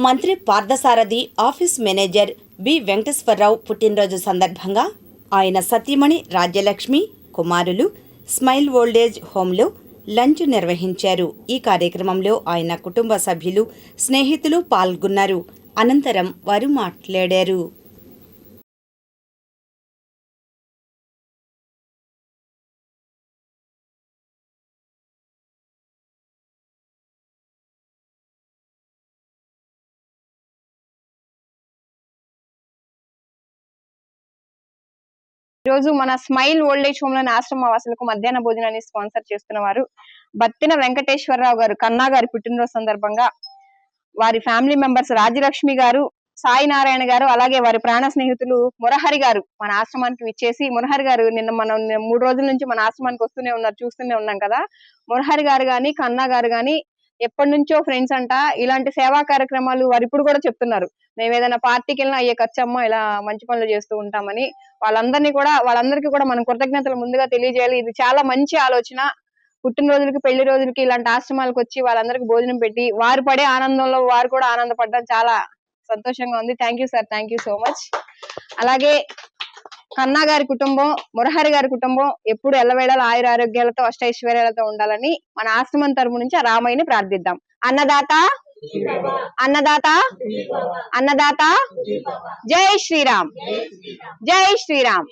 మంత్రి Parthasarathi office manager B Venkateswararao పుట్టినరోజు సందర్భంగా ఆయన సతీమణి రాజ్యలక్ష్మి కుమారులు స్మైల్ ఓల్డేజ్ హోంలో లంచ్ నిర్వహించారు. ఈ కార్యక్రమంలో ఆయన కుటుంబ సభ్యులు, స్నేహితులు పాల్గొన్నారు. అనంతరం వారు మాట్లాడారు. రోజు మన స్మైల్ ఓల్డేజ్ హోమ్ లోని ఆశ్రమ వాసులకు మధ్యాహ్న భోజనాన్ని స్పాన్సర్ చేస్తున్న వారు బత్తిన వెంకటేశ్వరరావు గారు కన్నా గారి పుట్టినరోజు సందర్భంగా వారి ఫ్యామిలీ మెంబర్స్ రాజ్యలక్ష్మి గారు, సాయి నారాయణ గారు, అలాగే వారి ప్రాణ స్నేహితులు మురహరి గారు మన ఆశ్రమానికి విచ్చేసి, మురహరి గారు నిన్న మనం 3 రోజుల నుంచి మన ఆశ్రమానికి వస్తూనే ఉన్నారు, చూస్తూనే ఉన్నాం కదా. మురహరి గారు గాని కన్నా గారు గాని ఎప్పటి నుంచో ఫ్రెండ్స్ అంట. ఇలాంటి సేవా కార్యక్రమాలు వారు ఇప్పుడు కూడా చెప్తున్నారు, మేము ఏదైనా పార్టీకి వెళ్ళినా అయ్యే ఖర్చమ్మ ఇలా మంచి పనులు చేస్తూ ఉంటామని. వాళ్ళందరికీ కూడా మనం కృతజ్ఞతలు ముందుగా తెలియజేయాలి. ఇది చాలా మంచి ఆలోచన. పుట్టినరోజులకి, పెళ్లి రోజులకి ఇలాంటి ఆశ్రమాలకు వచ్చి వాళ్ళందరికీ భోజనం పెట్టి వారు పడే ఆనందంలో వారు కూడా ఆనందపడడం చాలా సంతోషంగా ఉంది. Thank you sir, thank you so much. అలాగే కన్నా గారి కుటుంబం, మురహరి గారి కుటుంబం ఎప్పుడు ఎల్లవేళల ఆయుర ఆరోగ్యాలతో అష్టైశ్వర్యాలతో ఉండాలని మన ఆశ్రమం తరపు నుంచి ఆ రామయ్యని ప్రార్థిద్దాం. అన్నదాత అన్నదాత అన్నదాత. జై శ్రీరామ్, జై శ్రీరామ్,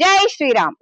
జై శ్రీరామ్.